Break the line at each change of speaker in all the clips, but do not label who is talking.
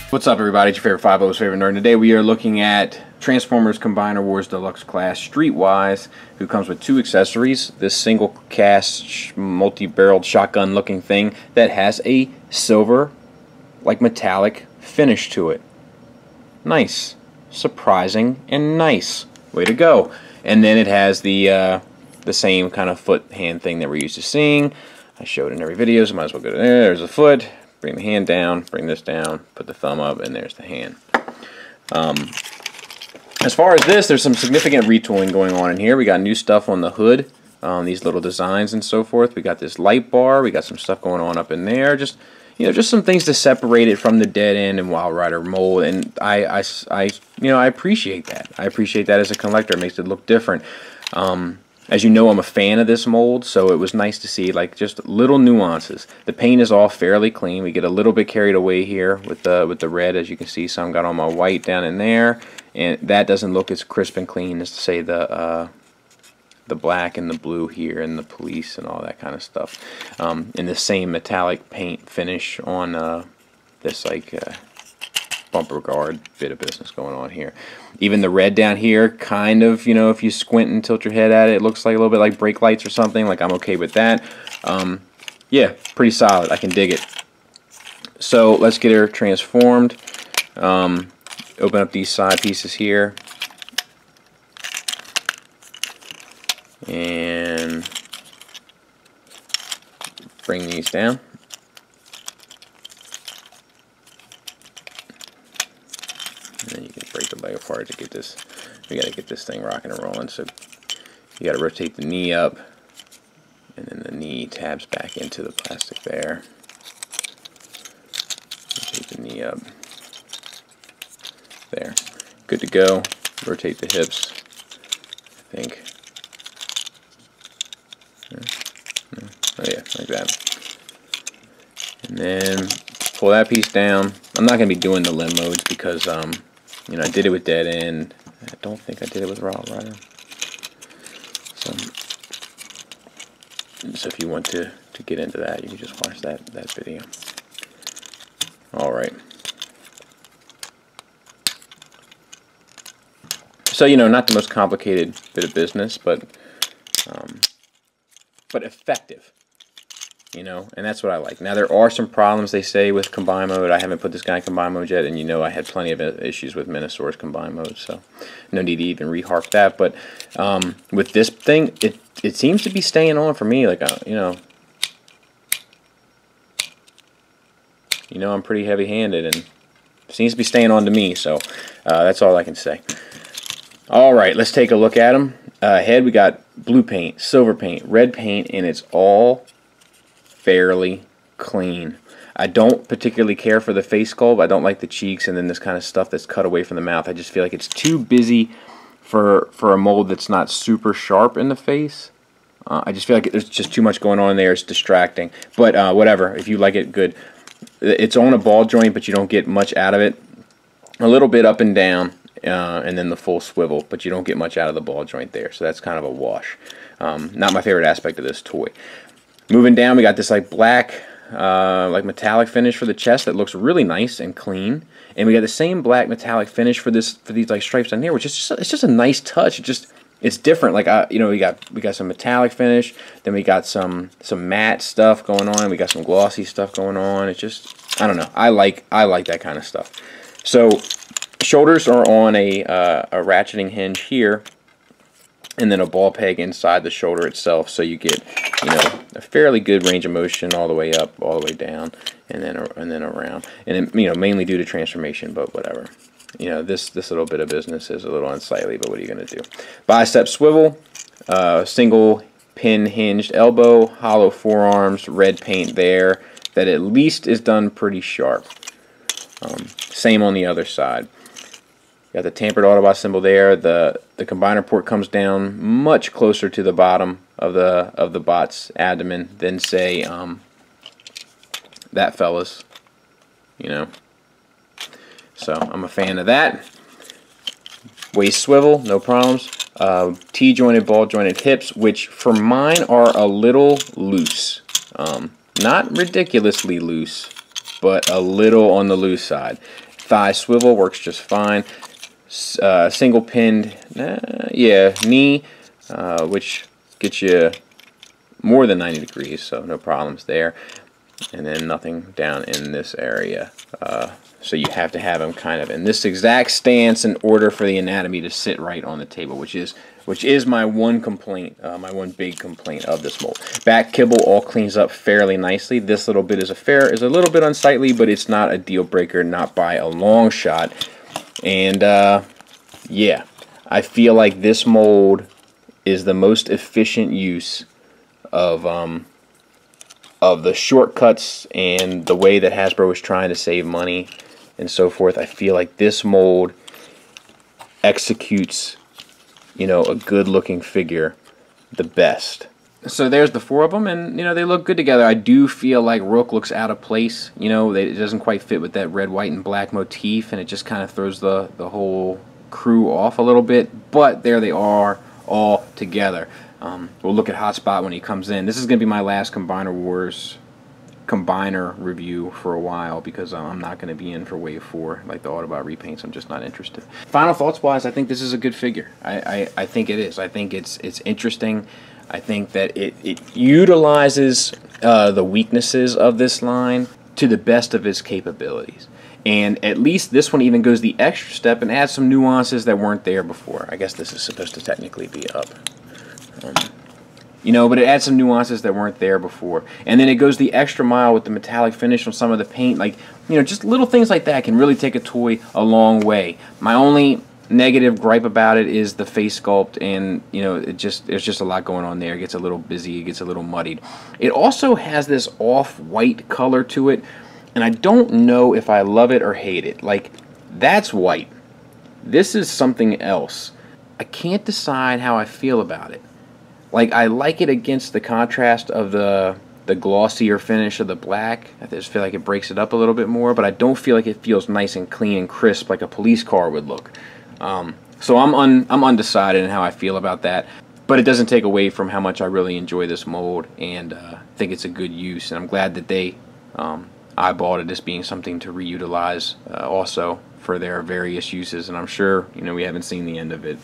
What's up, everybody? It's your favorite 5-0's favorite nerd. Today we are looking at Transformers Combiner Wars Deluxe Class Streetwise, who comes with two accessories. This single cast multi-barreled shotgun looking thing that has a silver, like metallic finish to it. Nice. Surprising and nice. Way to go. And then it has the same kind of foot hand thing that we're used to seeing. I showed in every video, so might as well go to there. There's the foot. Bring the hand down, bring this down, put the thumb up, and there's the hand. As far as this, there's some significant retooling going on in here. We got new stuff on the hood, these little designs and so forth. We got this light bar. We got some stuff going on up in there. Just some things to separate it from the Dead End and Wild Rider mold. And I appreciate that. I appreciate that as a collector. It makes it look different. As you know, I'm a fan of this mold, so it was nice to see like just little nuances. The paint is all fairly clean. We get a little bit carried away here with the red, as you can see. Some got on my white down in there, and that doesn't look as crisp and clean as, say, the black and the blue here and the police and all that kind of stuff. And the same metallic paint finish on this like bumper guard bit of business going on here. Even the red down here, kind of, if you squint and tilt your head at it, it looks like a little bit like brake lights or something. Like, I'm okay with that. Yeah, pretty solid. I can dig it. So let's get her transformed. Open up these side pieces here, and bring these down. And then you can break the leg apart to get this. We got to get this thing rocking and rolling. So you got to rotate the knee up, and then the knee tabs back into the plastic there. Rotate the knee up. There. Good to go. Rotate the hips. I think. Oh yeah, like that. And then pull that piece down. I'm not going to be doing the limb modes because I did it with Dead End. I don't think I did it with Wild Rider. So if you want to get into that, you can just watch that video. Alright. So, not the most complicated bit of business, but effective. And that's what I like. Now, there are some problems, they say, with Combine Mode. I haven't put this guy in Combine Mode yet, and I had plenty of issues with Minosaur's Combine Mode, so no need to even rehark that. But with this thing, it seems to be staying on for me. Like, I'm pretty heavy-handed, and it seems to be staying on to me, so that's all I can say. All right, let's take a look at them. Head, we got blue paint, silver paint, red paint, and it's all fairly clean. I don't particularly care for the face sculpt. I don't like the cheeks and then this kind of stuff that's cut away from the mouth. I just feel like it's too busy for a mold that's not super sharp in the face. I just feel like there's just too much going on there. It's distracting. But whatever. If you like it, good. It's on a ball joint, but you don't get much out of it. A little bit up and down, and then the full swivel, but you don't get much out of the ball joint there. So that's kind of a wash. Not my favorite aspect of this toy. Moving down, we got this like black, like metallic finish for the chest that looks really nice and clean, and we got the same black metallic finish for these like stripes down here, which is it's just a nice touch. It's different. Like we got some metallic finish, then we got some matte stuff going on, we got some glossy stuff going on. It's just, I don't know. I like that kind of stuff. So shoulders are on a ratcheting hinge here, and then a ball peg inside the shoulder itself, so you get a fairly good range of motion all the way up, all the way down, and then around, and then, mainly due to transformation, but whatever. This little bit of business is a little unsightly, but what are you going to do? Bicep swivel, single pin hinged elbow, hollow forearms, red paint there that at least is done pretty sharp. Same on the other side. Got the tampered Autobot symbol there. The combiner port comes down much closer to the bottom of the bot's abdomen than, say, that fella's. You know. So I'm a fan of that. Waist swivel, no problems. T-jointed, ball-jointed hips, which for mine are a little loose. Not ridiculously loose, but a little on the loose side. Thigh swivel works just fine. Single pinned, knee, which gets you more than 90 degrees, so no problems there. And then nothing down in this area. So you have to have them kind of in this exact stance in order for the anatomy to sit right on the table, which is my one complaint, my one big complaint of this mold. Back kibble all cleans up fairly nicely. This little bit is a little bit unsightly, but it's not a deal breaker, not by a long shot. And yeah, I feel like this mold is the most efficient use of the shortcuts and the way that Hasbro is trying to save money and so forth. I feel like this mold executes, you know, a good looking figure the best. So there's the four of them, and you know, they look good together. I do feel like Rook looks out of place. You know, it doesn't quite fit with that red, white, and black motif, and it just kind of throws the whole crew off a little bit. But there they are all together. We'll look at Hotspot when he comes in. This is going to be my last Combiner Wars combiner review for a while, because I'm not going to be in for Wave 4 like the Autobot repaints. I'm just not interested. Final thoughts wise, I think this is a good figure. I think it is. I think it's interesting. I think that it utilizes the weaknesses of this line to the best of its capabilities. And at least this one even goes the extra step and adds some nuances that weren't there before. I guess this is supposed to technically be up. You know, but it adds some nuances that weren't there before. And then it goes the extra mile with the metallic finish on some of the paint. Like, you know, just little things like that can really take a toy a long way. My only negative gripe about it is the face sculpt, and, you know, there's just a lot going on there. It gets a little busy, it gets a little muddied. It also has this off-white color to it, and I don't know if I love it or hate it. Like, that's white. This is something else. I can't decide how I feel about it. Like, I like it against the contrast of the glossier finish of the black. I just feel like it breaks it up a little bit more, but I don't feel like it feels nice and clean and crisp like a police car would look. So I'm undecided in how I feel about that, but it doesn't take away from how much I really enjoy this mold, and think it's a good use, and I'm glad that they eyeballed it as being something to reutilize also for their various uses, and I'm sure, you know, we haven't seen the end of it,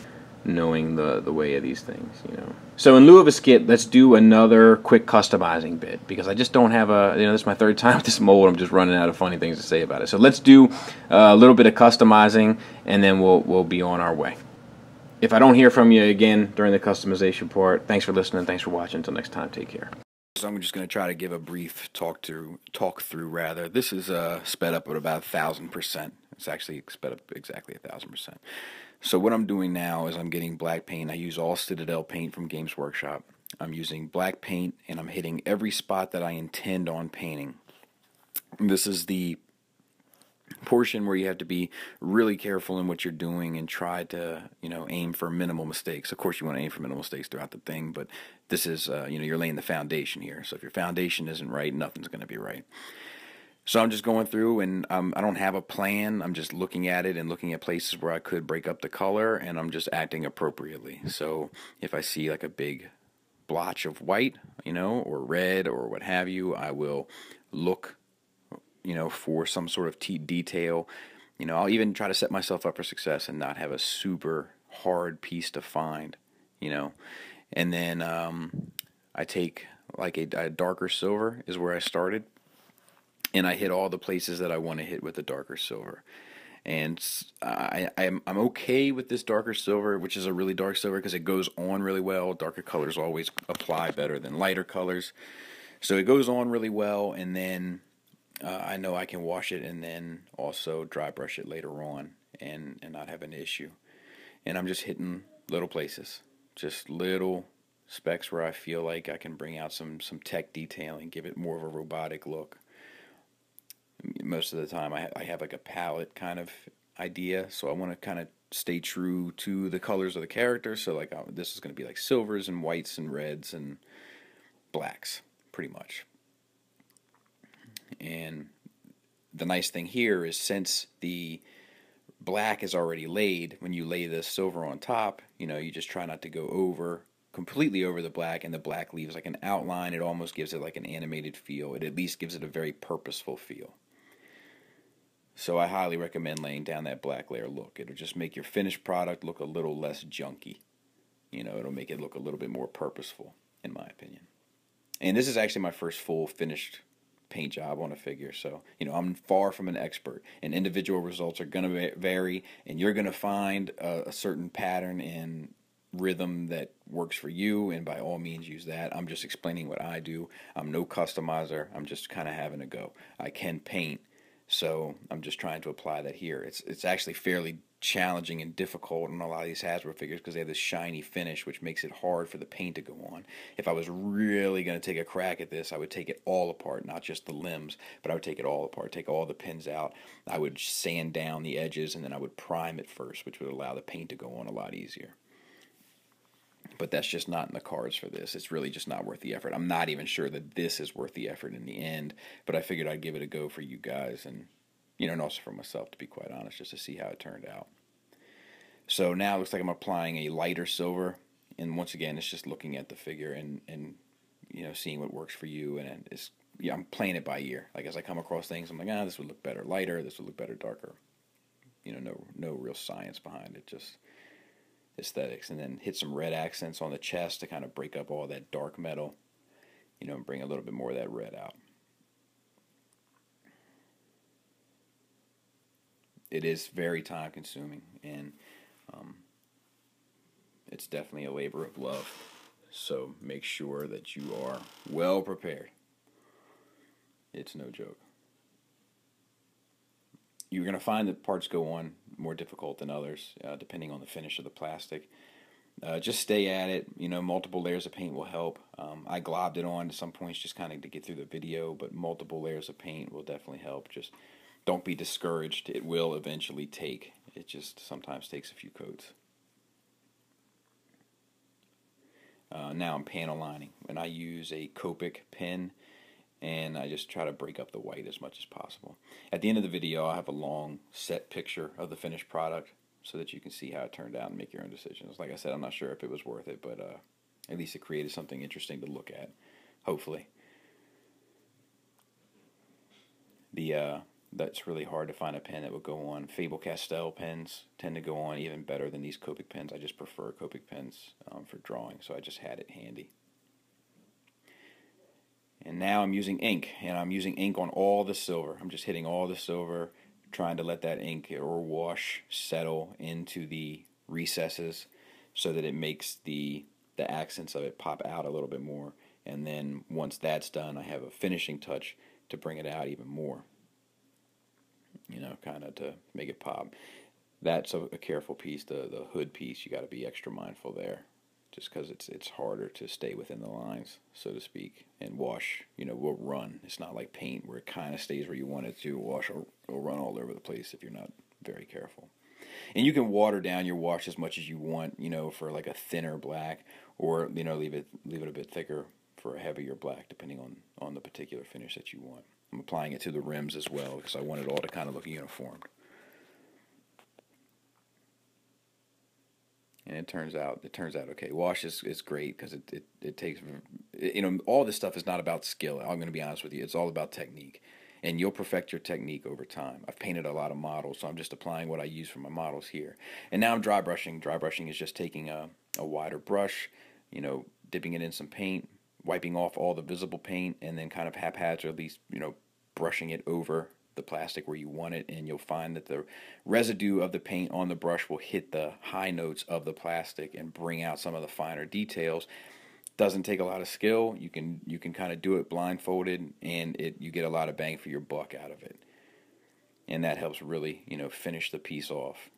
knowing the way of these things, you know. So in lieu of a skit, let's do another quick customizing bit, because I just don't have this is my third time with this mold. I'm just running out of funny things to say about it. So let's do a little bit of customizing, and then we'll be on our way. If I don't hear from you again during the customization part, thanks for listening, thanks for watching. Until next time, take care.
So I'm just going to try to give a brief talk through. This is sped up at about 1,000%. It's actually sped up exactly 1,000%. So what I'm doing now is I'm getting black paint. I use all Citadel paint from Games Workshop. I'm using black paint, and I'm hitting every spot that I intend on painting. And this is the portion where you have to be really careful in what you're doing and try to, you know, aim for minimal mistakes. Of course, you want to aim for minimal mistakes throughout the thing, but this is, you know, you're laying the foundation here. So if your foundation isn't right, nothing's going to be right. So I'm just going through, and I don't have a plan. I'm just looking at it and looking at places where I could break up the color, and I'm just acting appropriately. So if I see like a big blotch of white, you know, or red or what have you, I will look, you know, for some sort of detail. You know, I'll even try to set myself up for success and not have a super hard piece to find, you know. And then I take like a darker silver is where I started, and I hit all the places that I want to hit with the darker silver. And I'm okay with this darker silver, which is a really dark silver, because it goes on really well. Darker colors always apply better than lighter colors. So it goes on really well, and then I know I can wash it and then also dry brush it later on and not have an issue. And I'm just hitting little places, just little specks where I feel like I can bring out some tech detailing, give it more of a robotic look. Most of the time I have like a palette kind of idea, so I want to kind of stay true to the colors of the character. So like this is going to be like silvers and whites and reds and blacks, pretty much. And the nice thing here is, since the black is already laid, when you lay the silver on top, you just try not to go completely over the black, and the black leaves like an outline. It almost gives it like an animated feel. It at least gives it a very purposeful feel. So I highly recommend laying down that black layer look. It'll just make your finished product look a little less junky. It'll make it look a little bit more purposeful, in my opinion. And this is actually my first full finished paint job on a figure, so I'm far from an expert, and individual results are going to vary, and you're going to find a certain pattern and rhythm that works for you, and by all means use that. I'm just explaining what I do. I'm no customizer. I'm just kind of having a go. I can paint, so I'm just trying to apply that here. It's actually fairly challenging and difficult on a lot of these Hasbro figures because they have this shiny finish, which makes it hard for the paint to go on. If I was really going to take a crack at this, I would take it all apart, not just the limbs, but I would take it all apart, take all the pins out. I would sand down the edges, and then I would prime it first, which would allow the paint to go on a lot easier. But that's just not in the cards for this. It's really just not worth the effort. I'm not even sure that this is worth the effort in the end, but I figured I'd give it a go for you guys, and and also for myself, to be quite honest, just to see how it turned out. So now it looks like I'm applying a lighter silver, and once again, it's just looking at the figure and seeing what works for you, and I'm playing it by ear. Like, as I come across things, I'm like, this would look better lighter, this would look better darker. No real science behind it, just aesthetics. And then hit some red accents on the chest to kind of break up all that dark metal, and bring a little bit more of that red out. It is very time consuming, and it's definitely a labor of love. So make sure that you are well prepared. It's no joke. You're going to find that parts go on more difficult than others, depending on the finish of the plastic. Just stay at it. Multiple layers of paint will help. I globbed it on at some points just kind of to get through the video, but multiple layers of paint will definitely help. Just don't be discouraged. It will eventually take. It just sometimes takes a few coats. Now I'm panel lining, and I use a Copic pen, and I just try to break up the white as much as possible. At the end of the video, I'll have a long set picture of the finished product so that you can see how it turned out and make your own decisions. Like I said, I'm not sure if it was worth it, but at least it created something interesting to look at, hopefully. That's really hard to find a pen that would go on. Faber-Castell pens tend to go on even better than these Copic pens. I just prefer Copic pens for drawing, so I just had it handy. And now I'm using ink, and I'm using ink on all the silver. I'm just hitting all the silver, trying to let that ink or wash settle into the recesses so that it makes the accents of it pop out a little bit more. And then once that's done, I have a finishing touch to bring it out even more. Kind of to make it pop. That's a careful piece. The hood piece, you got to be extra mindful there, just because it's harder to stay within the lines, so to speak. And wash, will run. It's not like paint where it kind of stays where you want it to. Wash will run all over the place if you're not very careful. And you can water down your wash as much as you want, for like a thinner black, or leave it a bit thicker for a heavier black, depending on the particular finish that you want. I'm applying it to the rims as well because I want it all to kind of look uniform. And it turns out okay. Wash is great because it takes, all this stuff is not about skill. I'm going to be honest with you. It's all about technique. And you'll perfect your technique over time. I've painted a lot of models, so I'm just applying what I use for my models here. And now I'm dry brushing. Dry brushing is just taking a wider brush, dipping it in some paint, wiping off all the visible paint, and then kind of haphazardly, brushing it over the plastic where you want it, and you'll find that the residue of the paint on the brush will hit the high notes of the plastic and bring out some of the finer details. Doesn't take a lot of skill. You can kind of do it blindfolded, and you get a lot of bang for your buck out of it, and that helps really finish the piece off.